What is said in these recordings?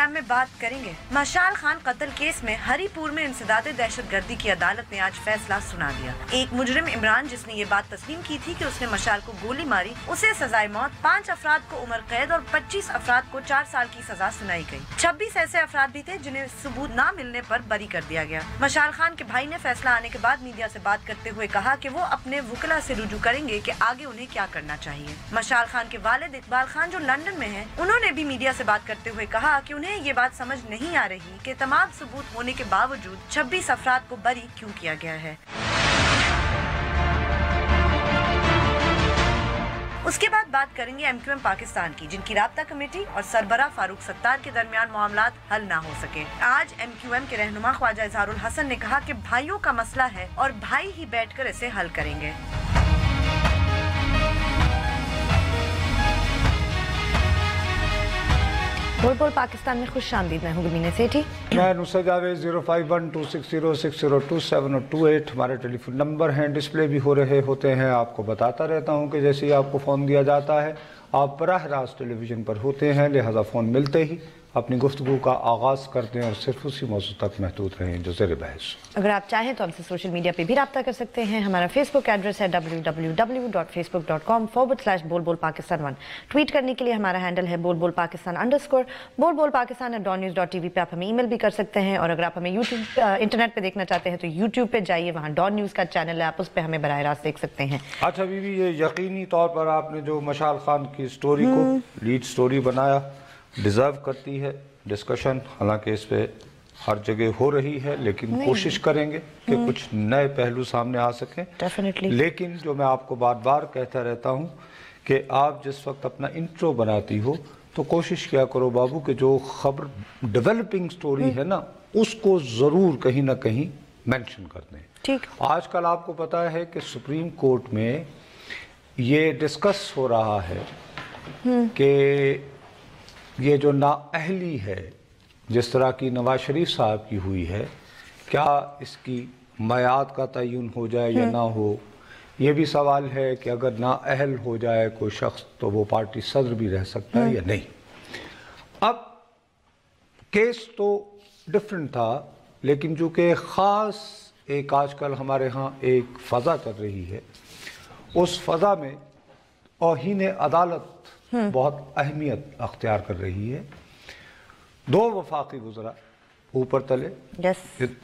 Programme में बात करेंगे। मशाल खान कत्ल केस में हरीपुर में इंसदादे दहशतगर्दी की अदालत ने आज फैसला सुना दिया। एक मुजरिम इमरान, जिसने ये बात तस्लीम की थी कि उसने मशाल को गोली मारी, उसे सजाए मौत, 5 अफराद को उम्र कैद और 25 अफराद को 4 साल की सजा सुनाई गई। 26 ऐसे अफराद भी थे जिन्हें सबूत न मिलने पर बरी कर दिया गया। मशाल खान के भाई ने फैसला आने के बाद मीडिया से बात करते हुए कहा कि वो अपने वकील से रुजू करेंगे कि आगे उन्हें क्या करना चाहिए। मशाल खान के वालिद इकबाल खान, जो लंदन में हैं, उन्होंने भी मीडिया से बात करते हुए कहा कि उन्हें ये बात समझ नहीं आ रही कि तमाम सबूत होने के बावजूद 26 अफराद को बरी क्यों किया गया है। उसके बाद बात करेंगे MQM पाकिस्तान की, जिनकी राब्ता कमेटी और सरबराह फारूक सत्तार के दरमियान मामलात हल ना हो सके। आज MQM के रहनुमा ख्वाजा इजहारुल हसन ने कहा कि भाइयों का मसला है और भाई ही बैठकर इसे हल करेंगे। बोल बोल पाकिस्तान में खुश आमदीद। मैं हूँ गमीना सेठी। मैं नुसरत जावेद। 051260602 और 28 हमारे टेलीफोन नंबर हैं, डिस्प्ले भी हो रहे होते हैं। आपको बताता रहता हूँ कि जैसे ही आपको फ़ोन दिया जाता है आप बराह रास्त टेलीविज़न पर होते हैं, लिहाजा फ़ोन मिलते ही अपनी गुफ्तगू का आगाज़ करते हैं और सिर्फ उसी मौजू तक महदूद रहें जो ज़ेर बहस। अगर आप चाहें तो हमसे सोशल मीडिया पे भी रब्ता कर सकते हैं। हमारा फेसबुक एड्रेस है www.facebook.com/बोलबोलपाकिस्तान1। ट्वीट करने के लिए हमारा हैंडल है बोलबोलपाकिस्तान_। बोलबोलपाकिस्तान@news.tv पे आप हमें ईमेल भी कर सकते हैं। और अगर आप हमें यूट्यूब इंटरनेट पे देखना चाहते हैं तो यूट्यूब पे जाइए, वहाँ डॉन न्यूज़ का चैनल है, आप उस पर हमें बराह रास्त देख सकते हैं। अच्छा बीबी, ये यकीनी तौर पर आपने जो मशाल खान की स्टोरी को लीड स्टोरी बनाया, डिज़र्व करती है डिस्कशन। हालांकि इस पे हर जगह हो रही है, लेकिन कोशिश करेंगे कि कुछ नए पहलू सामने आ सकें। डेफिनेटली। लेकिन जो मैं आपको बार बार कहता रहता हूं कि आप जिस वक्त अपना इंट्रो बनाती हो तो कोशिश किया करो बाबू कि जो खबर डेवलपिंग स्टोरी है ना, उसको ज़रूर कहीं ना कहीं मेंशन कर दें। ठीक। आजकल आपको पता है कि सुप्रीम कोर्ट में ये डिस्कस हो रहा है कि ये जो नाअहली है, जिस तरह की नवाज शरीफ साहब की हुई है, क्या इसकी मयाद का तयन हो जाए या ना हो। ये भी सवाल है कि अगर नाअहल हो जाए कोई शख्स तो वो पार्टी सदर भी रह सकता है या नहीं। अब केस तो डिफरेंट था, लेकिन चूँकि ख़ास एक आजकल हमारे यहाँ एक फ़ज़ा चल रही है, उस फ़ज़ा में तौहीन अदालत बहुत अहमियत अख्तियार कर रही है। 2 वफाकी गुज़रा ऊपर तले,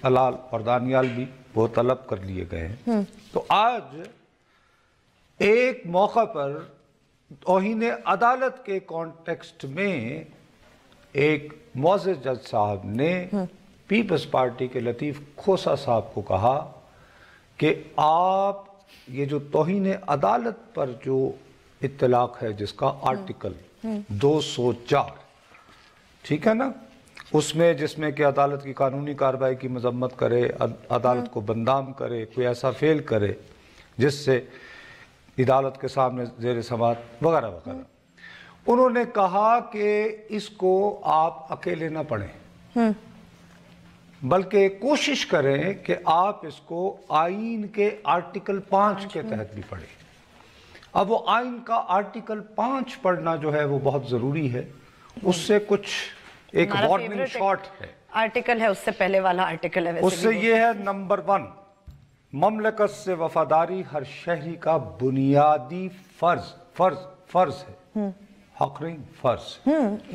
अलाल और दानियाल भी वो तलब कर लिए गए हैं। तो आज एक मौका पर तौहीन अदालत के कॉन्टेक्स्ट में एक मुअज़्ज़ज़ जज साहब ने पीपल्स पार्टी के लतीफ़ खोसा साहब को कहा कि आप ये जो तौहीन अदालत पर जो इत्तलाक है, जिसका आर्टिकल 204, ठीक है ना, उसमें जिसमें कि अदालत की कानूनी कार्रवाई की मजम्मत करे, अदालत को बदनाम करे, कोई ऐसा फेल करे जिससे अदालत के सामने ज़ेर समात वगैरह वगैरह, उन्होंने कहा कि इसको आप अकेले ना पढ़ें, बल्कि कोशिश करें कि आप इसको आईन के आर्टिकल 5 के तहत भी पढ़ें। अब वो आइन का आर्टिकल 5 पढ़ना जो है वो बहुत ज़रूरी है। उससे कुछ एक वार्निंग शॉट है, आर्टिकल है, उससे पहले वाला आर्टिकल है। उससे ये है नंबर 1, ममलकत से वफादारी हर शहरी का बुनियादी फर्ज है। हक नहीं, फर्ज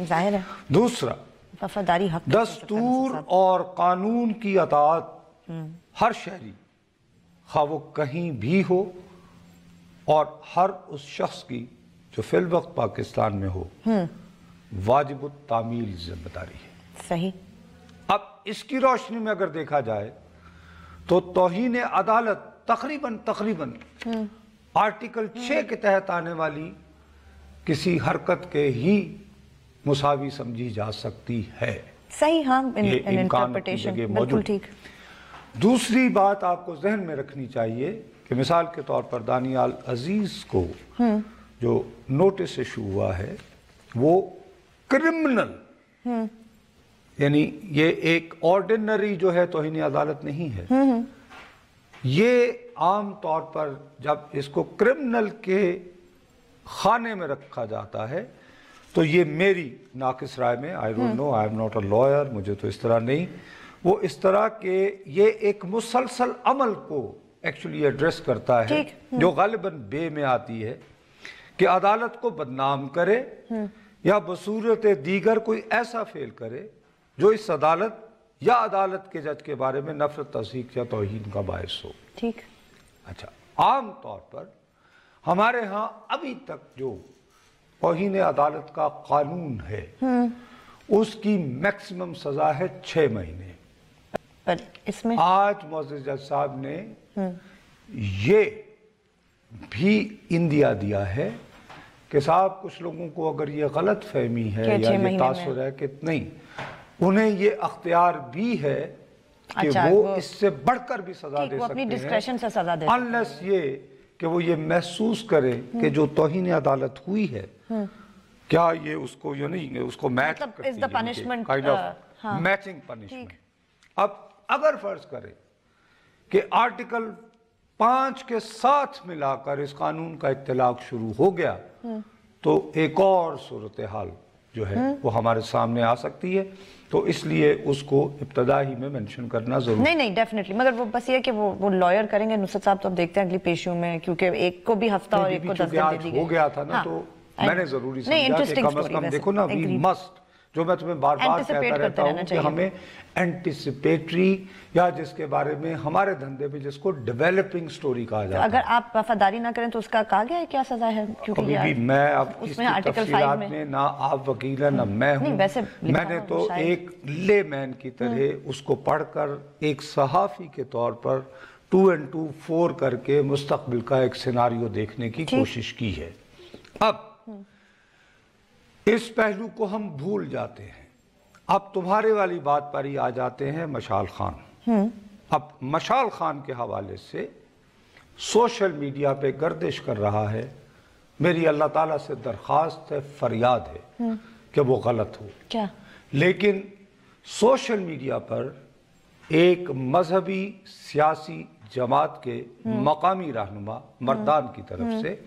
जाहिर है। दूसरा, वफादारी हक, दस्तूर और कानून की अताअत हर शहरी, खा वो कहीं भी हो और हर उस शख्स की जो फिल वक्त पाकिस्तान में हो, वाजिब तामील जिम्मेदारी है। सही। अब इसकी रोशनी में अगर देखा जाए तो तौहीन अदालत तकरीबन आर्टिकल 6 के तहत आने वाली किसी हरकत के ही मुसावी समझी जा सकती है। सही। हाँ, इंटरप्रिटेशन बिल्कुल ठीक। दूसरी बात आपको जहन में रखनी चाहिए कि मिसाल के तौर पर दानियाल अजीज को जो नोटिस इशू हुआ है वो क्रिमिनल, यानी ये एक ऑर्डिनरी जो है तौहीन अदालत नहीं है। ये आम तौर पर जब इसको क्रिमिनल के खाने में रखा जाता है तो ये मेरी नाकिस राय में, I don't know, I am not a lawyer, मुझे तो इस तरह नहीं, वो इस तरह के ये एक मुसलसल अमल को एक्चुअली एड्रेस करता है जो गालिबन बे में आती है कि अदालत को बदनाम करे या बसूरत दीगर कोई ऐसा फेल करे जो इस अदालत या अदालत के जज के बारे में नफरत, तस्दीक या तौहीन का बायस हो। ठीक। अच्छा, आम तौर पर हमारे यहाँ अभी तक जो तौहीन अदालत का कानून है उसकी मैक्सिमम सजा है 6 महीने। पर इसमें आज मोअज़्ज़िज़ जज साहब ने ये भी इंदिया दिया है कि साहब कुछ लोगों को अगर ये गलत फहमी है या ये तासुर है कि नहीं, उन्हें ये अख्तियार भी है कि वो इससे बढ़कर भी सजा दे सकते हैं, डिस्क्रेशन से सजा दे, अनलेस ये कि वो ये महसूस करे कि जो तौहीन अदालत हुई है क्या ये उसको ये नहीं उसको मैच करती है, काइंड ऑफ मैचिंग पनिशमेंट। अब अगर फर्ज करें कि आर्टिकल 5 के साथ मिलाकर इस कानून का इत्तलाक शुरू हो गया तो एक और सूरत हाल जो है वो हमारे सामने आ सकती है, तो इसलिए उसको इब्तदा ही में मेंशन करना जरूरी। नहीं डेफिनेटली, मगर वो बस ये कि वो लॉयर करेंगे नुसरत साहब, तो अब देखते हैं अगली पेशियों में, क्योंकि एक को भी हफ्ता और एक को 10 दिन दे दी गई हो गया था ना, तो मैंने जरूरी समझा कि कम से कम देखो ना, वी मस्ट, जो मैं तुम्हें बार बार कहता रहता हूँ कि हमें एंटिसिपेटरी या जिसके बारे में हमारे धंधे में जिसको डेवलपिंग स्टोरी कहा जाता है, अगर आप वफादारी ना करें तो उसका कहा गया है क्या सजा है? क्योंकि अभी भी मैं अब इसकी तफसीलात में ना आप वकील है ना मैं हूँ, मैंने तो एक लेमैन की तरह उसको पढ़कर एक सहाफी के तौर पर 2 and 2 4 करके मुस्तकबिल का एक सिनारियो देखने की कोशिश की है। अब इस पहलू को हम भूल जाते हैं। अब तुम्हारे वाली बात पर ही आ जाते हैं मशाल खान। अब मशाल खान के हवाले से सोशल मीडिया पे गर्दिश कर रहा है, मेरी अल्लाह ताला से दरख्वास्त है, फरियाद है कि वो गलत हो क्या, लेकिन सोशल मीडिया पर एक मजहबी सियासी जमात के मकामी रहनुमा मर्दान की तरफ से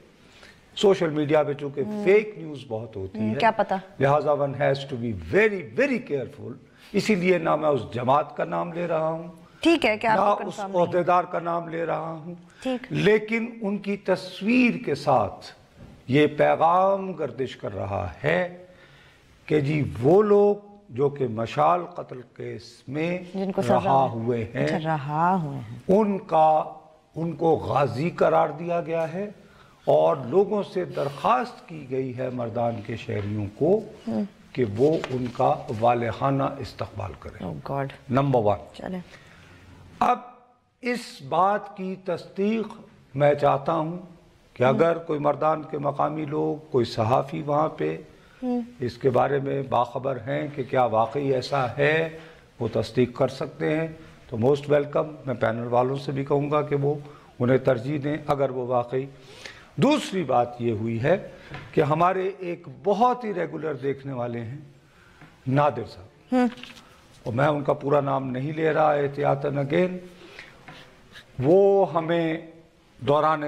सोशल मीडिया पे चूंकि फेक न्यूज बहुत होती है, क्या पता, लिहाजा one has to be very very careful. इसीलिए ना मैं उस जमात का नाम ले रहा हूँ, ठीक है, क्या ना उस ओहदेदार का नाम ले रहा हूँ, लेकिन उनकी तस्वीर के साथ ये पैगाम गर्दिश कर रहा है कि जी वो लोग जो कि मशाल कत्ल केस में रहा हुए हैं उनको गाजी करार दिया गया है और लोगों से दरख्वास्त की गई है मर्दान के शहरियों को कि वो उनका वालेहाना इस्तकबाल करें। नंबर 1। अब इस बात की तस्दीक मैं चाहता हूँ कि अगर कोई मर्दान के मकामी लोग, कोई सहाफ़ी वहाँ पे इसके बारे में बाखबर हैं कि क्या वाकई ऐसा है, वो तस्दीक कर सकते हैं तो मोस्ट वेलकम। मैं पैनल वालों से भी कहूँगा कि वो उन्हें तरजीह दें अगर वो वाकई। दूसरी बात ये हुई है कि हमारे एक बहुत ही रेगुलर देखने वाले हैं नादिर साहब, और मैं उनका पूरा नाम नहीं ले रहा एहतियातन अगेन, वो हमें दौरान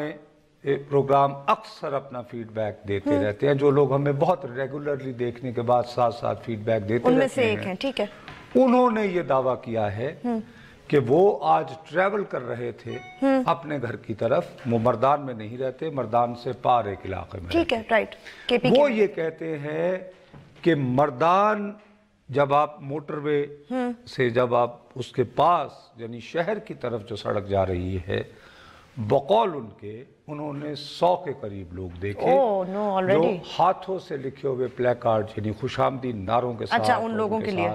प्रोग्राम अक्सर अपना फीडबैक देते रहते हैं। जो लोग हमें बहुत रेगुलरली देखने के बाद साथ साथ फीडबैक देते उनमें रहते से एक हैं, हैं, ठीक है। उन्होंने ये दावा किया है कि वो आज ट्रैवल कर रहे थे अपने घर की तरफ, वो मर्दान में नहीं रहते, मर्दान से पार एक इलाके में, ठीक है, राइट। वो ये कहते हैं कि मर्दान जब आप मोटरवे से जब आप उसके पास यानी शहर की तरफ जो सड़क जा रही है, बकौल उन्होंने 100 के करीब लोग देखे जो हाथों से लिखे हुए प्लेकार्ड यानी खुशामदीद नारों के साथ, अच्छा, उन लोगों के लिए,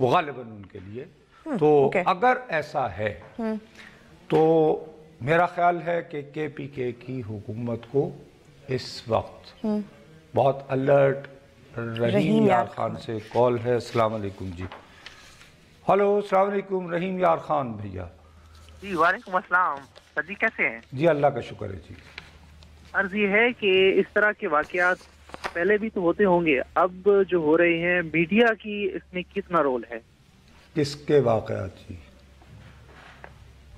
वो गालिबन उनके लिए। तो अगर ऐसा है तो मेरा ख्याल है कि KPK की हुकूमत को इस वक्त बहुत अलर्ट, रहीम यार खान से कॉल है। अस्सलाम वालेकुम जी। हेलो, अस्सलाम वालेकुम रहीम यार खान भैया। जी वालेकुम अस्सलाम सर जी, कैसे हैं? जी अल्लाह का शुक्र है जी। अर्ज ये है कि इस तरह के वाकयात पहले भी तो होते होंगे, अब जो हो रहे हैं मीडिया की इसमें कितना रोल है? किसके वाकयात जी?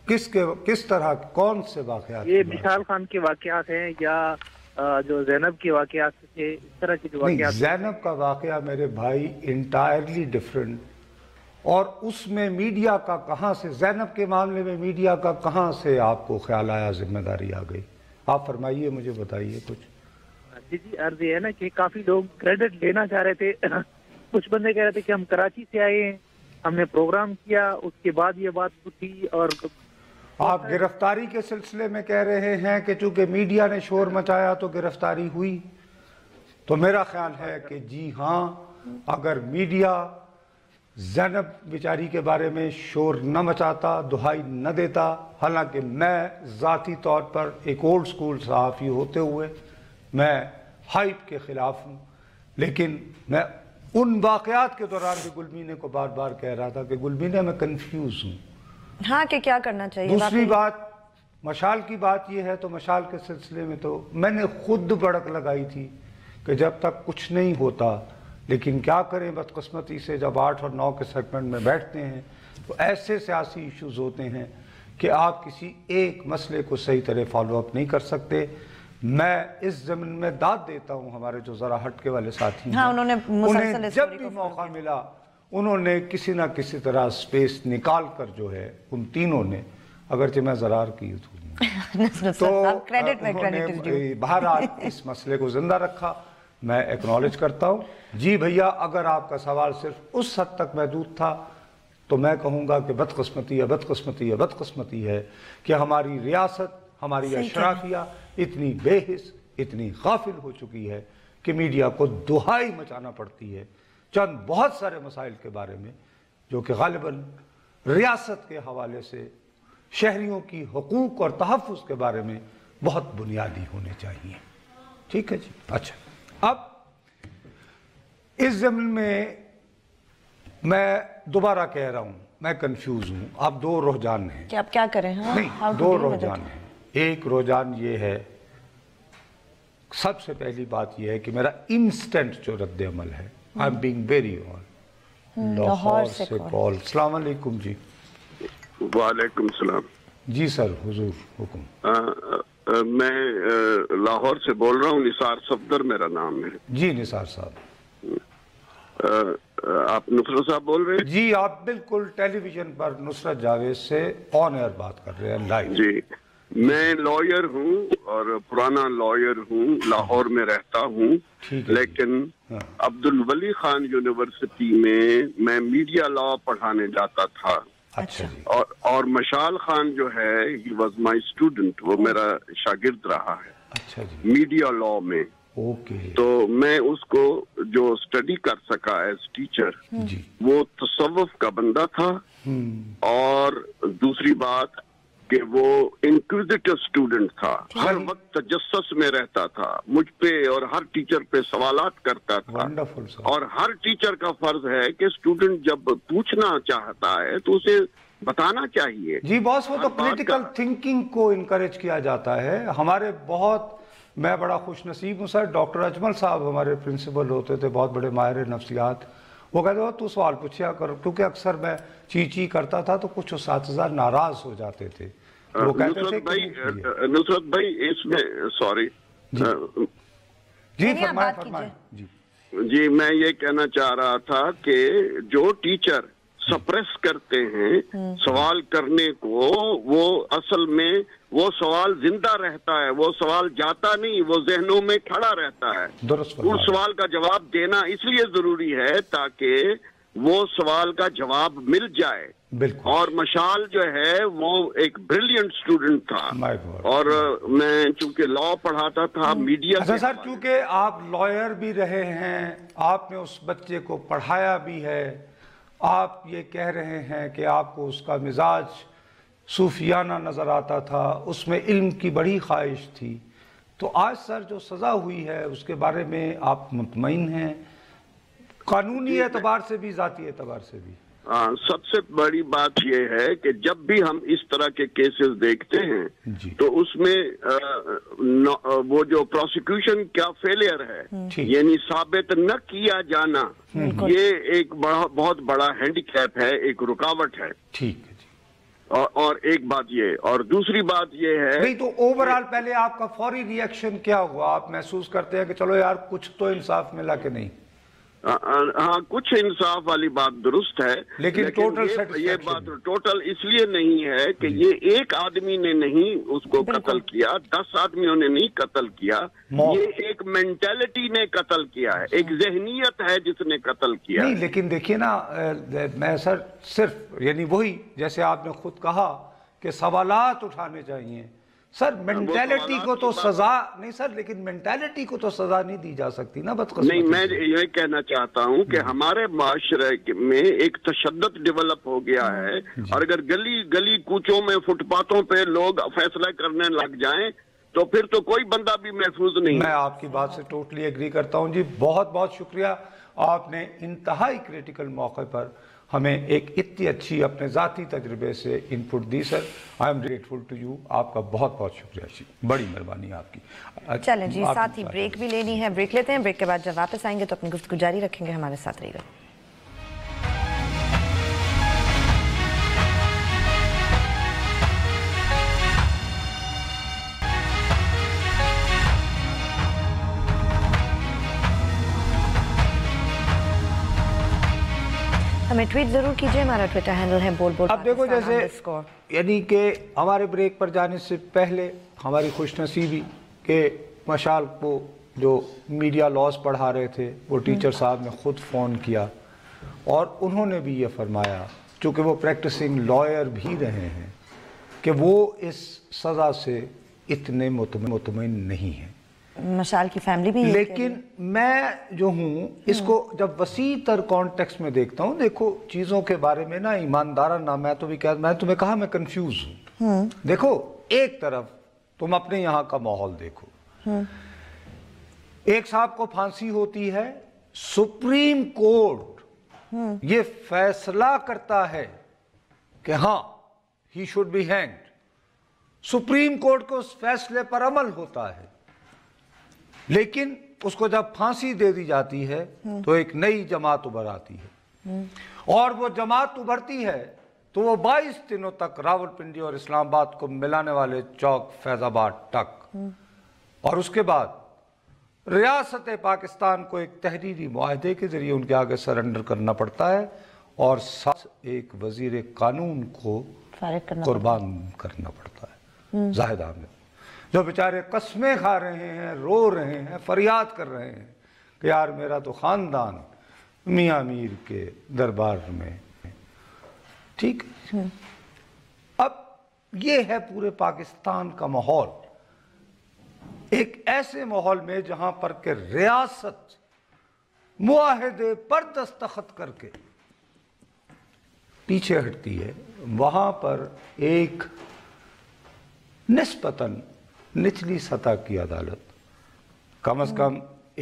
किस तरह, कौन से वाकयात? ये मिसाल खान के वाकयात हैं या जो जैनब के वाकयात थे, इस तरह के जो वाकयात। जैनब का वाकया मेरे भाई इंटायरली डिफरेंट, और उसमें मीडिया का कहाँ से, जैनब के मामले में मीडिया का कहाँ से आपको ख्याल आया, जिम्मेदारी आ गई? आप फरमाइए, मुझे बताइए कुछ। जी अर्ज ये है ना कि काफी लोग क्रेडिट लेना चाह रहे थे। कुछ बंदे कह रहे थे कि हम कराची से आए हैं, हमने प्रोग्राम किया, उसके बाद ये बात उठी। और आप गिरफ्तारी के सिलसिले में कह रहे हैं कि चूंकि मीडिया ने शोर मचाया तो गिरफ्तारी हुई, तो मेरा ख्याल है कि जी हाँ, अगर मीडिया ज़ैनब बेचारी के बारे में शोर न मचाता, दुहाई न देता, हालांकि मैं ज़ाती तौर पर एक ओल्ड स्कूल सहाफ़ी होते हुए मैं हाइप के ख़िलाफ़ हूँ, लेकिन मैं उन वाक़यात के दौरान भी गुलमीने को बार बार कह रहा था कि गुलमीने मैं कन्फ्यूज़ हूँ। हाँ, कि क्या करना चाहिए। दूसरी बात, मशाल की बात यह है, तो मशाल के सिलसिले में तो मैंने खुद भड़क लगाई थी कि जब तक कुछ नहीं होता, लेकिन क्या करें बदकिस्मती से जब 8 और 9 के सेगमेंट में बैठते हैं तो ऐसे सियासी इश्यूज होते हैं कि आप किसी एक मसले को सही तरह फॉलो अप नहीं कर सकते। मैं इस ज़मीन में दाद देता हूँ हमारे जो ज़रा हटके वाले साथी हैं, हाँ, उन्हें जब भी मौका मिला उन्होंने किसी ना किसी तरह स्पेस निकाल कर जो है, उन तीनों ने, अगरचे मैं ज़रार की तो उन्होंने बहरहाल इस मसले को जिंदा रखा। मैं एक्नॉलेज करता हूँ। जी भैया, अगर आपका सवाल सिर्फ उस हद तक महदूद था तो मैं कहूँगा कि बदकिस्मती है, बदकिस्मती है, बदकिस्मती है कि हमारी रियासत, हमारी अशराफिया इतनी बेहिस, इतनी गाफिल हो चुकी है कि मीडिया को दुहाई मचाना पड़ती है चंद बहुत सारे मसाइल के बारे में जो कि गालिबन रियासत के हवाले से शहरियों की हुकूक और तहफ़्फ़ुज़ के बारे में बहुत बुनियादी होने चाहिए। ठीक है जी। अच्छा, अब इस ज़मीन में मैं दोबारा कह रहा हूँ, मैं कंफ्यूज हूँ। आप दो रुझान हैं कि आप क्या करें। हाँ? नहीं, दो रुझान हैं। एक रुझान ये है, सबसे पहली बात ये है कि मेरा इंस्टेंट जो रद्द अमल है, I am being very on, Lahore से कॉल। अस्सलाम वालेकुम जी। वालेकुम सलाम जी सर, हुजूर हुक्म। मैं लाहौर से बोल रहा हूँ, निसार सफदर मेरा नाम है। जी निसार साहब। आप नुसरत साहब बोल रहे हैं? जी, आप बिल्कुल टेलीविजन पर नुसरत जावेद से ऑन एयर बात कर रहे हैं, लाइव। जी, मैं लॉयर हूँ और पुराना लॉयर हूँ, लाहौर में रहता हूँ, लेकिन अब्दुल वली खान यूनिवर्सिटी में मैं मीडिया लॉ पढ़ाने जाता था। अच्छा। और मशाल खान जो है, ही वॉज माई स्टूडेंट, वो मेरा शागिर्द रहा है। अच्छा जी। मीडिया लॉ में। ओके। तो मैं उसको जो स्टडी कर सका एज टीचर, वो तसव्वुफ का बंदा था, और दूसरी बात कि वो इंक्विजिटिव स्टूडेंट था, हर वक्त तजस्सुस में रहता था, मुझ पे और हर टीचर पे सवालात करता था। और हर टीचर का फर्ज है कि स्टूडेंट जब पूछना चाहता है तो उसे बताना चाहिए। जी बॉस, वो तो क्रिटिकल थिंकिंग को इनकरेज किया जाता है। हमारे बहुत, मैं बड़ा खुश नसीब हूँ सर, डॉक्टर अजमल साहब हमारे प्रिंसिपल होते थे, बहुत बड़े माहिर नफ्सियात। वो कहते हो तू सवाल पूछा कर, क्योंकि अक्सर मैं ची करता था तो कुछ उस्ताद नाराज हो जाते थे। तो वो कहते थे नुसरत भाई इसमें सॉरी जी फरमाएं जी, मैं ये कहना चाह रहा था कि जो टीचर सप्रेस करते हैं सवाल करने को, वो असल में वो सवाल जिंदा रहता है, वो सवाल जाता नहीं, वो जहनों में खड़ा रहता है। उस सवाल का जवाब देना इसलिए जरूरी है ताकि वो सवाल का जवाब मिल जाए। और मशाल जो है वो एक ब्रिलियंट स्टूडेंट था, और मैं चूंकि लॉ पढ़ाता था मीडिया। अच्छा सर, चूंकि आप लॉयर भी रहे हैं, आपने उस बच्चे को पढ़ाया भी है, आप ये कह रहे हैं कि आपको उसका मिजाज सूफियाना नज़र आता था, उसमें इल्म की बड़ी ख्वाहिश थी, तो आज सर जो सज़ा हुई है उसके बारे में आप मुतमईन हैं, कानूनी एतबार से भी, ज़ाती एतबार से भी? सबसे बड़ी बात यह है कि जब भी हम इस तरह के केसेस देखते हैं तो उसमें वो जो प्रोसिक्यूशन का फेलियर है, यानी साबित न किया जाना, ये एक बहुत बड़ा हैंडीकैप है, एक रुकावट है। ठीक है जी। اور ایک بات یہ، اور دوسری بات یہ ہے نہیں تو اوورآل پہلے آپ کا فوری ری ایکشن کیا ہوا؟ آپ محسوس کرتے ہیں کہ چلو یار کچھ تو انصاف ملا کہ نہیں؟ ہاں کچھ انصاف والی بات درست ہے، لیکن ٹوٹل یہ بات ٹوٹل اس لیے نہیں ہے کہ یہ ایک آدمی نے نہیں اس کو قتل کیا، 10 آدمیوں نے نہیں قتل کیا، یہ ایک مینٹلٹی نے قتل کیا ہے، ایک ذہنیت ہے جس نے قتل کیا نہیں لیکن دیکھیے نا، میں سر صرف یعنی وہی جیسے آپ نے خود کہا کہ سوالات اٹھانے چاہیے سر، مینٹیلٹی کو تو سزا نہیں سر، لیکن مینٹیلٹی کو تو سزا نہیں دی جا سکتی نا بدقسمتی نہیں، میں یہ کہنا چاہتا ہوں کہ ہمارے معاشرے میں ایک تشدد ڈیولپ ہو گیا ہے، اور اگر گلی کوچوں میں فٹ پاتھوں پہ لوگ فیصلہ کرنے لگ جائیں تو پھر تو کوئی بندہ بھی محفوظ نہیں۔ میں آپ کی بات سے ٹوٹلی ایگری کرتا ہوں جی، بہت بہت شکریہ، آپ نے انتہائی کریٹیکل موقع پر ہمیں ایک اتنی اچھی اپنے ذاتی تجربے سے انپٹ دی sir, I am grateful to you, آپ کا بہت بہت شکریہ جی، بڑی مہربانی آپ کی۔ چلیں جی، ساتھ ہی بریک بھی لینی ہے، بریک لیتے ہیں، بریک کے بعد جب واپس آئیں گے تو اپنی گفتگو جاری رکھیں گے، ہمارے ساتھ رہیے گا۔ ہمیں ٹویٹ ضرور کیجئے، ہمارا ٹویٹر ہینڈل ہے بول بول۔ اب دیکھو جیسے یعنی کہ ہمارے بریک پر جانے سے پہلے ہماری خوش نصیبی کہ مشال کو جو میڈیا لاس پڑھا رہے تھے وہ ٹیچر صاحب نے خود فون کیا اور انہوں نے بھی یہ فرمایا، چونکہ وہ پریکٹسنگ لائر بھی رہے ہیں، کہ وہ اس سزا سے اتنے مطمئن نہیں ہیں، مشال کی فیملی بھی، لیکن میں جو ہوں اس کو جب وسیع تر کانٹیکسٹ میں دیکھتا ہوں، دیکھو چیزوں کے بارے میں نا ایماندارانہ میں تمہیں کہا میں کنفیوز ہوں۔ دیکھو ایک طرف تم اپنے یہاں کا ماحول دیکھو، ایک صاحب کو پھانسی ہوتی ہے، سپریم کورٹ یہ فیصلہ کرتا ہے کہ ہاں he should be hanged, supreme court کو اس فیصلے پر عمل ہوتا ہے، لیکن اس کو جب پھانسی دے دی جاتی ہے تو ایک نئی جماعت ابھر آتی ہے، اور وہ جماعت ابھرتی ہے تو وہ 22 دنوں تک راول پنڈی اور اسلام آباد کو ملانے والے چوک فیض آباد تک، اور اس کے بعد ریاست پاکستان کو ایک تحریری معاہدے کے ذریعے ان کے آگے سرنڈر کرنا پڑتا ہے، اور ساتھ ایک وزیر قانون کو قربان کرنا پڑتا ہے، زاہد حامد، جو بیچارے قسمیں کھا رہے ہیں، رو رہے ہیں، فریاد کر رہے ہیں کہ یار میرا تو خاندان میاں میر کے دربار میں، ٹھیک۔ اب یہ ہے پورے پاکستان کا ماحول، ایک ایسے ماحول میں جہاں پر کہ ریاست معاہدے پر دستخط کر کے پیچھے ہٹتی ہے، وہاں پر ایک نسبتاً نچلی سطح کی عدالت کم از کم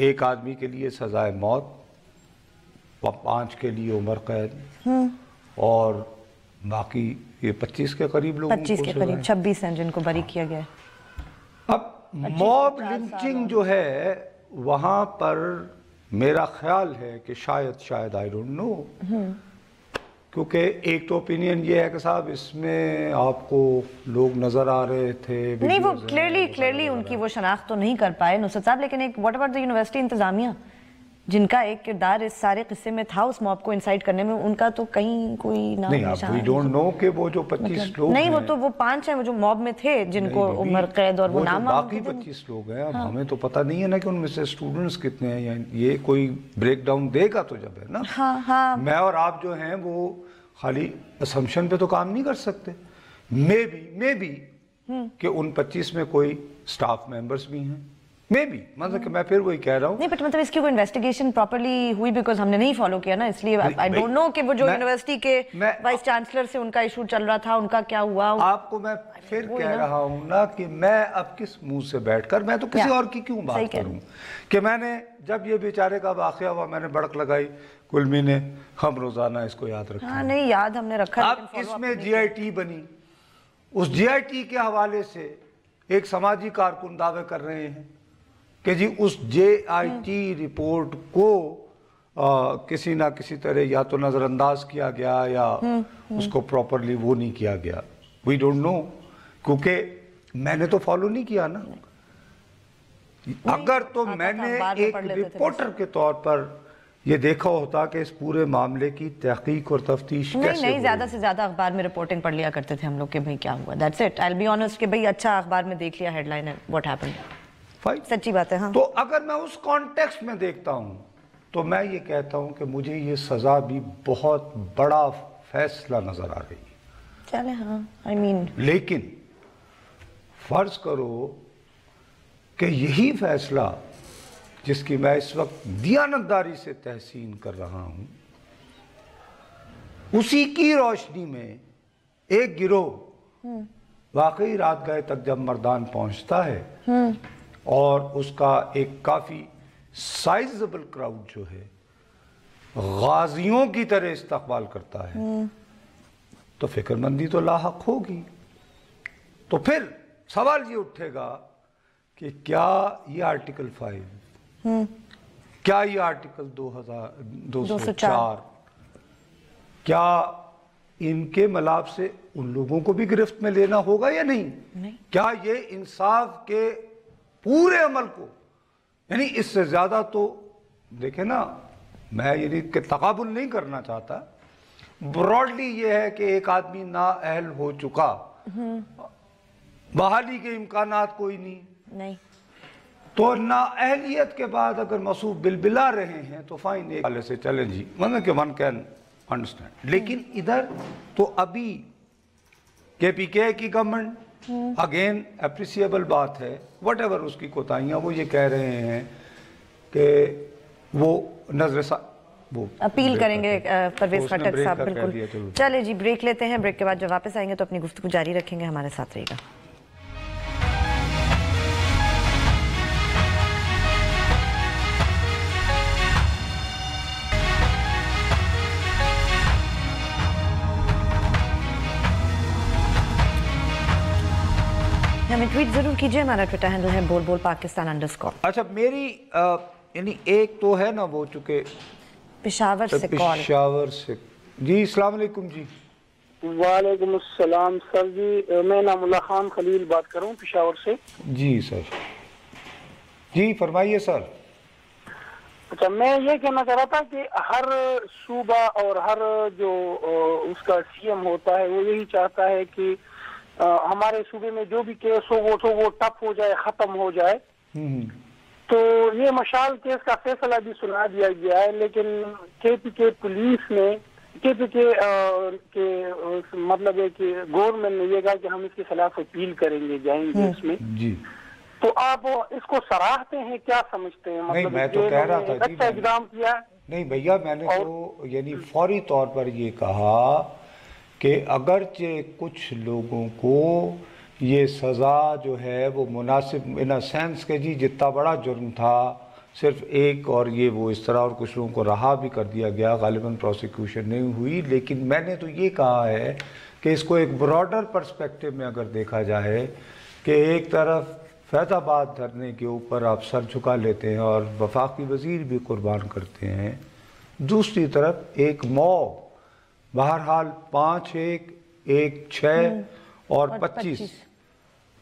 ایک آدمی کے لیے سزائے موت، 5 کے لیے عمر قید، اور باقی یہ 25 کے قریب لوگوں کو 25 کے قریب 26 ہیں جن کو بری کیا گیا ہے۔ اب موب لنچنگ جو ہے وہاں پر میرا خیال ہے کہ شاید آئی ڈونٹ نو، کیونکہ ایک تو اوپینین یہ ہے کہ صاحب اس میں آپ کو لوگ نظر آ رہے تھے، نہیں وہ کلیئرلی ان کی وہ شناخت تو نہیں کر پائے نصرت صاحب، لیکن ایک واٹ اباؤٹ دی یونیورسٹی انتظامیہ جن کا ایک کردار اس سارے قصے میں تھا اس موب کو انسائٹ کرنے میں، ان کا تو کہیں کوئی نام نہیں، آپ وی ڈونٹ نو کہ وہ جو 25 لوگ نہیں، وہ تو وہ 5 ہیں وہ جو موب میں تھے جن کو عمر قید اور وہ نام باقی 25 لوگ ہیں، اب ہمیں تو پتہ نہیں ہے نا کہ ان میں سے اسٹوڈنٹس کتنے ہیں، یہ کوئی بریک ڈاؤن دے گا تو جب ہے نا۔ ہاں میں اور آپ جو ہیں وہ خالی اسمپشن پہ تو کام نہیں کر سکتے، مے بی کہ ان 25 میں کوئی سٹاف ممبرز بھی ہیں، مے بی، مطلب کہ میں پھر وہی کہہ رہا ہوں، نہیں بٹ مطلب اس کی کوئی انویسٹیگیشن پراپرلی ہوئی بیکاز ہم نے نہیں فالو کیا نا، اس لیے آئی ڈونٹ نو کہ وہ جو یونیورسٹی کے وائس چانسلر سے ان کا ایشو چل رہا تھا ان کا کیا ہوا۔ آپ کو میں پھر کہہ رہا ہوں نا کہ میں اب کس منہ سے بیٹھ کر، میں تو کسی اور کی کیوں بات کروں، کہ میں نے جب یہ بیچارے کا واقعہ ہوا میں نے بڑک لگائی کلمی نے، ہم روزانہ اس کو یاد رکھیں۔ ہاں نہیں یاد ہم نے رکھا، اب اس میں جی آئی ٹی بنی، اس جی آئی ٹی کے حوالے سے ایک سماجی کارکن دعوے کر رہے ہیں کہ جی اس جے آئی ٹی رپورٹ کو کسی نہ کسی طرح یا تو نظر انداز کیا گیا یا اس کو پراپرلی وہ نہیں کیا گیا۔ वी डोंट नो, क्योंकि मैंने तो फॉलो नहीं किया ना। अगर तो मैंने एक रिपोर्टर के तौर पर ये देखा होता कि इस पूरे मामले की तहकीक और तफ्तीश कैसे नहीं, ज्यादा से ज्यादा अखबार में रिपोर्टिंग पढ़ लिया करते थे हम लोग कि भाई क्या हुआ, that's it. I will be honest कि भाई अच्छा अखबार में देख लिया हेडलाइन है, व्हाट हैपेंड, फाइन, सच्ची बात है। हाँ, तो अगर मैं उस कॉन्टेक्स्ट में देखता हूं तो मैं ये कहता हूं कि मुझे ये सजा भी बहुत बड़ा फैसला नजर आ रही है। चले, हाँ, आई मीन, लेकिन फर्ज करो कि यही फैसला जिसकी मैं इस वक्त दियानतदारी से तहसीन कर रहा हूं, उसी की रोशनी में एक गिरोह वाकई रात गए तक जब मर्दान पहुंचता है और उसका एक काफी साइजेबल क्राउड जो है गाजियों की तरह इस्तकबाल करता है, तो फिक्रमंदी तो लाहक होगी। तो फिर सवाल ये उठेगा कि क्या ये आर्टिकल 5, क्या ये आर्टिकल 204 क्या इनके मलाब से उन लोगों को भी गिरफ्त में लेना होगा या नहीं? क्या ये इंसाफ के पूरे अमल को, यानी इससे ज्यादा तो देखे ना, मैं यानी कि तकाबुल नहीं करना चाहता, ब्रॉडली ये है कि एक आदमी नाअहल हो चुका, बहाली के इम्कानात कोई नहीं, तो नाअहलियत के बाद अगर मसूब बिलबिला रहे हैं तो फाइन, एक वाले से चलें जी, मतलब कि वन कैन अंडरस्टैंड। लेकिन इधर तो अभी KPK की गवर्नमेंट, अगेन अप्रिसिएबल बात है, वट एवर उसकी कोताहियां, वो ये कह रहे हैं कि वो वो अपील करेंगे परवेज खट्टर साहब, बिल्कुल। चले जी, ब्रेक लेते हैं, ब्रेक के बाद जब वापस आएंगे तो अपनी गुफ्तगू जारी रखेंगे, हमारे साथ रहिएगा। हमें ट्वीट जरूर कीजिए, हमारा ट्विटर हैंडल है @bolbolpakistan_। अच्छा, मेरी यानी एक तो है ना वो चुके पेशावर से जी, अस्सलाम वालेकुम जी। वालेकुम अस्सलाम सर जी, मैं नामुल्ला खान खलील बात कर रहा हूँ पेशावर से। जी सर, जी फरमाइए सर। अच्छा, मैं ये कहना चाह रहा था कि हर सूबा और हर जो उसका CM होता है वो यही चाहता है कि हमारे सूबे में जो भी केस हो वो टप हो जाए, खत्म हो जाए। तो ये मशाल केस का फैसला भी सुना दिया गया है, लेकिन KPK पुलिस ने के मतलब है कि गवर्नमेंट ने ये कहा कि हम इसके खिलाफ अपील करेंगे, जाएंगे इसमें जी। तो आप इसको सराहते हैं, क्या समझते हैं? नहीं, मैं तो कह रहा था अच्छा एग्जाम किया। नहीं भैया, मैंने तो यानी फौरी तौर पर ये कहा कि अगरचे कुछ लोगों को ये सज़ा जो है वो मुनासिब इन सेंस के जी, जितना बड़ा जुर्म था सिर्फ एक और ये वो इस तरह, और कुछ लोगों को रहा भी कर दिया गया, गालिबन प्रोसिक्यूशन नहीं हुई। लेकिन मैंने तो ये कहा है कि इसको एक ब्रॉडर पर्सपेक्टिव में अगर देखा जाए कि एक तरफ फैज़ाबाद धरने के ऊपर आप सर झुका लेते हैं और वफाकी वज़ीर भी कुर्बान करते हैं, दूसरी तरफ एक मॉब, बहरहाल 5 1 6 और 25,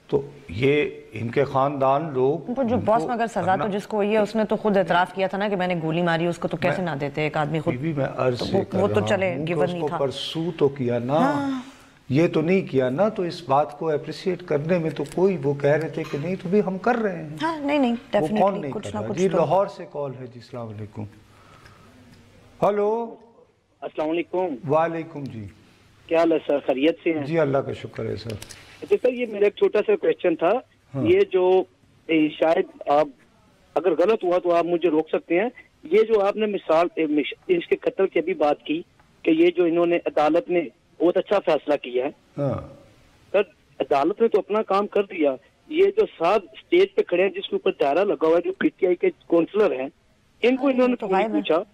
तो ये इनके खानदान लोग जो बॉस में अगर सजा तो जिसको ये उसने तो खुद एतराफ़ किया था ना कि मैंने गोली मारी, उसको तो कैसे ना देते एक आदमी खुद भी। मैं अर्ज से कर वो तो चले गिवन नहीं था, परसू तो किया ना, ये तो नहीं किया ना, तो इस बात को अप्रिशिएट करने में तो कोई, वो कह रहे थे कि नहीं तो भी हम कर रहे हैं। हाँ, नहीं डेफिनेटली, कौन नहीं कर रहा जी। लाहौर से कॉल है जी, अस्सलाम वालेकुम। हेलो, अस्सलाम वालेकुम। वालेकुम जी, क्या हाल है सर, खैरियत से हैं? जी अल्लाह का शुक्र है सर। तो सर ये मेरा एक छोटा सा क्वेश्चन था। हाँ। ये जो शायद आप अगर गलत हुआ तो आप मुझे रोक सकते हैं। ये जो आपने मिसाल इसके कत्ल की अभी बात की कि ये जो इन्होंने अदालत ने बहुत अच्छा फैसला किया है। हाँ। सर अदालत ने तो अपना काम कर दिया, ये जो साहब स्टेज पे खड़े हैं जिसके ऊपर दायरा लगा हुआ है, जो PTI के काउंसलर हैं, इनको इन्होंने तो पूछा।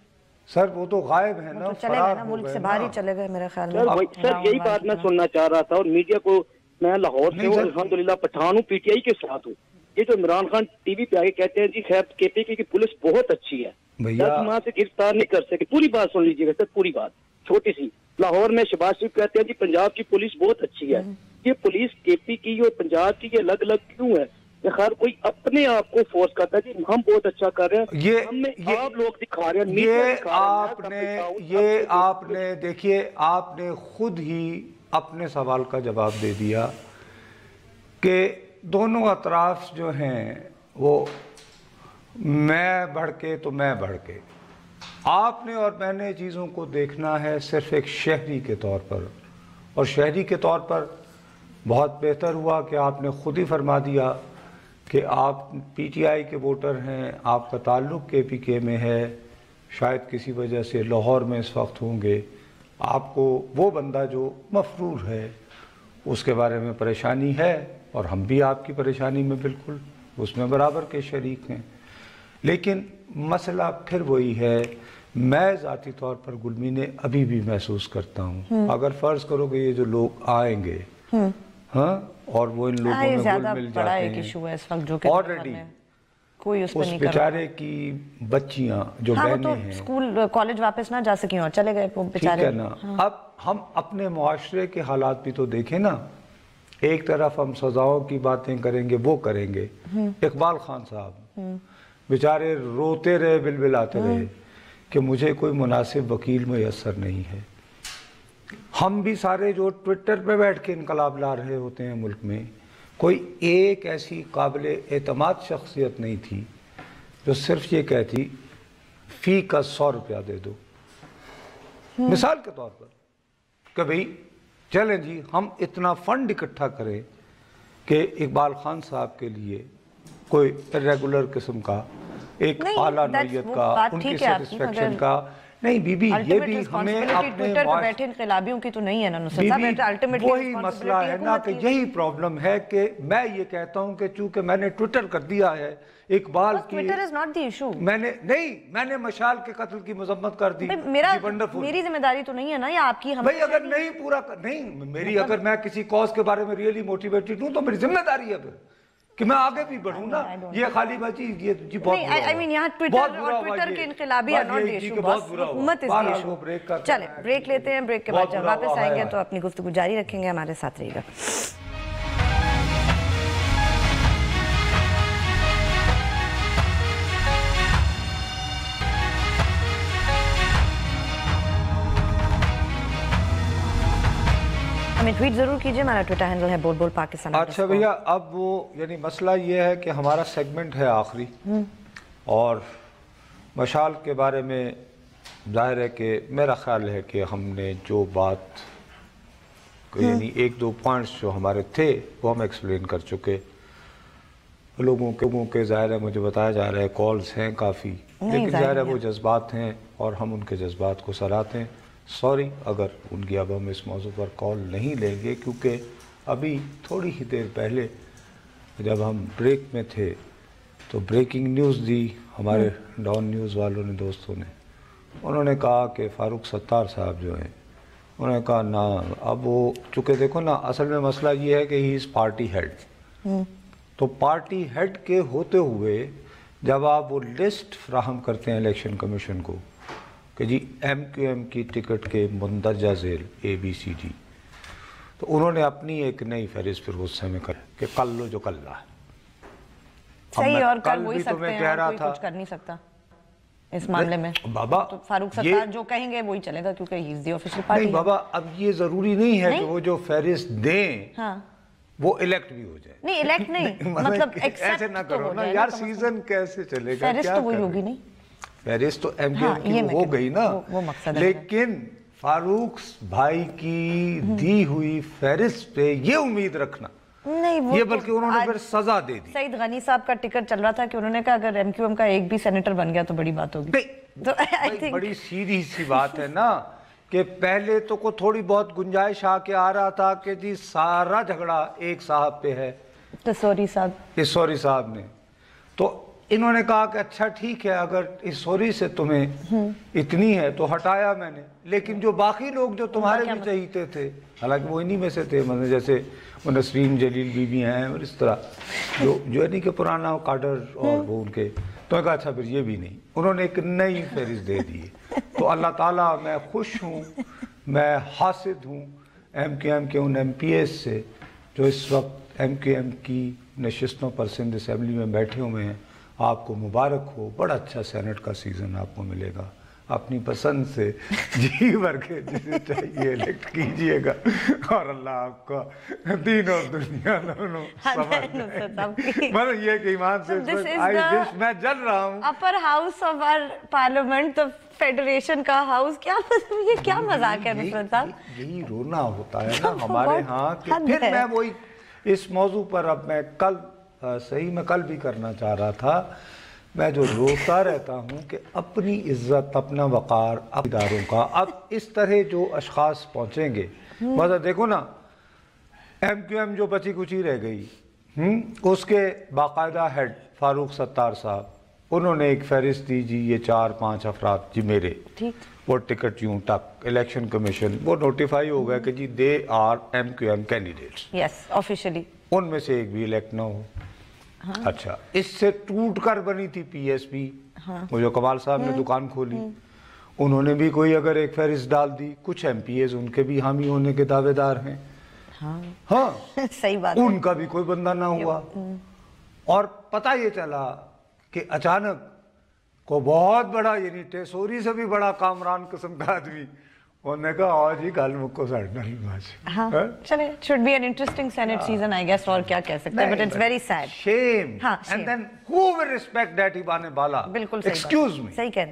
सर वो तो गायब है ना, चले गए ना, मुल्क से बाहर ही चले गए मेरे ख्याल में। सर यही बात मैं सुनना चाह रहा था, और मीडिया को मैं लाहौर से हूँ, अल्हम्दुलिल्लाह पठान हूँ, PTI के साथ हूँ। ये जो इमरान खान TV पे आके कहते हैं जी खैर KPK की पुलिस बहुत अच्छी है, 10 माह से गिरफ्तार नहीं कर सके, पूरी बात सुन लीजिएगा सर, पूरी बात छोटी सी। लाहौर में शहबाज शरीफ कहते हैं जी पंजाब की पुलिस बहुत अच्छी है, یہ پولیس کے پی کی اور پنجاب کی یہ الگ الگ کیوں ہے؟ خیر کوئی اپنے آپ کو فورس کرتا ہے کہ ہم بہت اچھا کر رہے ہیں، ہمیں آپ لوگ دکھا رہے ہیں، یہ آپ نے دیکھیے آپ نے خود ہی اپنے سوال کا جواب دے دیا کہ دونوں اطراف جو ہیں وہ میں بھڑکے تو میں بھڑکے. آپ نے اور میں نے چیزوں کو دیکھنا ہے صرف ایک شہری کے طور پر، اور شہری کے طور پر بہت بہتر ہوا کہ آپ نے خود ہی فرما دیا کہ آپ پی ٹی آئی کے ووٹر ہیں، آپ کا تعلق کے پی کے میں ہے، شاید کسی وجہ سے لاہور میں اس وقت ہوں گے، آپ کو وہ بندہ جو مفرور ہے اس کے بارے میں پریشانی ہے، اور ہم بھی آپ کی پریشانی میں بالکل اس میں برابر کے شریک ہیں. لیکن مسئلہ پھر وہی ہے، میں ذاتی طور پر گلمی نے ابھی بھی محسوس کرتا ہوں، اگر فرض کرو کہ یہ جو لوگ آئیں گے ہاں اور وہ ان لوگوں میں گل مل جاتے ہیں، آلریڈی اس بیچارے کی بچیاں جو بہنیں ہیں اسکول کالج واپس نہ جا سکیں اور چلے گئے وہ بیچارے. ٹھیک ہے نا. اب ہم اپنے معاشرے کے حالات بھی تو دیکھیں نا. ایک طرف ہم سزاؤں کی باتیں کریں گے، وہ کریں گے. اقبال خان صاحب بیچارے روتے رہے، بلبلاتے رہے کہ مجھے کوئی مناسب وکیل میسر نہیں ہے. ہم بھی سارے جو ٹویٹر پہ بیٹھ کے انقلاب لا رہے ہوتے ہیں ملک میں، کوئی ایک ایسی قابل اعتماد شخصیت نہیں تھی جو صرف یہ کہتی فی کا 100 روپیہ دے دو. مثال کے طور پر کہ بھئی چلیں جی ہم اتنا فنڈ اکٹھا کریں کہ اقبال خان صاحب کے لیے کوئی ریگولر قسم کا ایک اعلیٰ نوعیت کا ان کی سیٹسفیکشن کا. نہیں بی بی یہ بھی ہمیں اپنے بیٹھے انقلابیوں کی تو نہیں ہے نا نصرت صاحب. وہی مسئلہ ہے نا کہ یہی پرابلم ہے کہ میں یہ کہتا ہوں کہ چونکہ میں نے ٹویٹر کر دیا ہے اقبال کی، میں نے مشال کے قتل کی مذمت کر دی. میری ذمہ داری تو نہیں ہے نا، یا آپ کی؟ بھئی اگر نہیں پورا نہیں میری، اگر میں کسی کاز کے بارے میں ریئلی موٹیویٹڈ ہوں تو میری ذمہ داری ہے پھر کہ میں آگے بھی بڑھوں نا. یہ خالی بچی یہ جی بہت برا ہوا. یہاں ٹویٹر کے انقلابی are not the issue، حکومت is the issue. چلیں بریک لیتے ہیں، بریک کے بعد جب واپس آئیں گے تو اپنی گفتگو جاری رکھیں گے. ہمارے ساتھ رہیے گا. ہمیں ٹویٹ ضرور کیجئے، ہمارا ٹویٹر ہینڈل ہے بول بول پاکستان. اچھا بھیا، اب وہ یعنی مسئلہ یہ ہے کہ ہمارا سیگمنٹ ہے آخری، اور مشال کے بارے میں ظاہر ہے کہ میرا خیال ہے کہ ہم نے جو بات یعنی ایک دو پوائنٹس جو ہمارے تھے وہ ہم ایکسپلین کر چکے. لوگوں کے ظاہر ہے مجھے بتایا جا رہا ہے کالز ہیں کافی، لیکن ظاہر ہے وہ جذبات ہیں اور ہم ان کے جذبات کو سراہتے ہیں. سوری اگر ان کی اب ہم اس موضوع پر کال نہیں لیں گے، کیونکہ ابھی تھوڑی ہی دیر پہلے جب ہم بریک میں تھے تو بریکنگ نیوز دی ہمارے ڈاؤن نیوز والوں نے، دوستوں نے. انہوں نے کہا کہ فاروق ستار صاحب جو ہیں، انہوں نے کہا نا اب وہ چونکہ دیکھو نا اصل میں مسئلہ یہ ہے کہ ہی از پارٹی ہیڈ. تو پارٹی ہیڈ کے ہوتے ہوئے جب آپ وہ لسٹ فراہم کرتے ہیں الیکشن کمیشن کو کہ جی ایم کیو ایم کی ٹکٹ کے مندرجہ ذیل اے بی سی ڈی، تو انہوں نے اپنی ایک نئی فہرست پھر غصے میں کر کہ کل لو جو کل رہا. صحیح، اور کل وہی سکتے ہیں، کوئی کچھ کر نہیں سکتا اس معاملے میں. بابا فاروق ستار جو کہیں گے وہی چلے گا کیونکہ ہی از دی آفیشل پارٹی. نہیں بابا، اب یہ ضروری نہیں ہے کہ وہ جو فہرست دیں وہ الیکٹ بھی ہو جائے. نہیں الیکٹ نہیں، مطلب ایسے نہ کرو نا یار، سیزن کیسے چلے گا؟ فہرست تو وہی ہوگی. نہیں فہرست تو ایم کیو ایم کی ہو گئی نا، لیکن فاروق بھائی کی دی ہوئی فہرست پہ یہ امید رکھنا نہیں، یہ بلکہ انہوں نے پھر سزا دے دی. سعید غنی صاحب کا ٹکٹ چل رہا تھا کہ انہوں نے کہا اگر ایم کیو ایم کا ایک بھی سینیٹر بن گیا تو بڑی بات ہوگی. بڑی سیدھی سی بات ہے نا کہ پہلے تو کو تھوڑی بہت گنجائش آ کے آ رہا تھا کہ جی سارا جھگڑا ایک صاحب پہ ہے، تسوری صاحب نے. تو انہوں نے کہا کہ اچھا ٹھیک ہے اگر اس سوری سے تمہیں اتنی ہے تو ہٹایا میں نے، لیکن جو باقی لوگ جو تمہارے بھی چہیتے تھے، حالانکہ وہ انہی میں سے تھے، مطلب جیسے وہ نسرین جلیل بی بی ہیں اور اس طرح جو یعنی کہ پرانا کاڈر اور وہ ان کے، تو کہا اچھا پھر یہ بھی نہیں. انہوں نے ایک نئی فہرست دے دی. تو اللہ تعالیٰ میں خوش ہوں، میں حاسد ہوں ایم کیو ایم کے ان ایم پی ایس سے जो इस वक्त MQM की नशिस्तों पर सिंध असेंबली में बैठे हुए हैं, आपको मुबारक हो, बड़ा अच्छा सेनेट का सीज़न आपको मिलेगा। अपनी पसंद से जी भर के जिसे चाहिए इलेक्ट कीजिएगा और अल्लाह आपका दीन और दुनिया दोनों मतलब ये कि ईमान से मैं जल रहा हूँ। Upper house of our parliament, the federation का हाउस, क्या मतलब ये क्या मजाक है नुसरत साहब? यही रोना होता है ना हमारे यहाँ कि फिर मैं वही इस मौजू पर अब मैं कल सही में कल भी करना चाह रहा था, मैं जो रोता रहता हूँ कि अपनी इज्जत, अपना वक़ार, इदारों का अब इस तरह जो अशख़ास पहुँचेंगे, मतलब देखो ना MQM जो बची कुची रह गई, उसके बाकायदा हेड फारूक सत्तार साहब, उन्होंने एक फहरिस्त दी जी ये 4-5 अफराद जी मेरे, वो टिकट यूं तक इलेक्शन कमीशन वो नोटिफाई हो गया कि जी they are MQM candidates, yes officially, उनमें से एक भी इलेक्ट ना हो। हाँ। अच्छा, इससे टूट कर बनी थी PSP, हाँ। वो जो कमाल साहब ने दुकान खोली, उन्होंने भी कोई अगर एक फहरिस्त डाल दी, कुछ MPAs उनके भी हामी होने के दावेदार हैं। हाँ, हाँ। सही बात, उनका भी कोई बंदा ना हुआ और पता ये चला कि अचानक को बहुत बड़ा यानी टेसोरी से भी बड़ा कामरान किस्म का आदमी उन्होंने कहा आज ही कल मुझको हाँ, चले should be an interesting senate season I guess, और क्या कह सकते हैं, but it's very sad, shame, and then who will respect that इबाने बाला, बिल्कुल एक्सक्यूज मी, सही कह रहे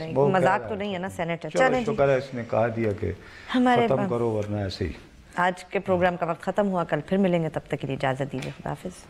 हैं, मजाक तो नहीं है ना सेनेटर। चलो शुक्र है इसने कहा दिया कि खत्म करो वरना ऐसे ही। आज के प्रोग्राम का वक्त खत्म हुआ, कल फिर मिलेंगे, तब तक के लिए इजाजत दीजिए, खुदा हाफिज।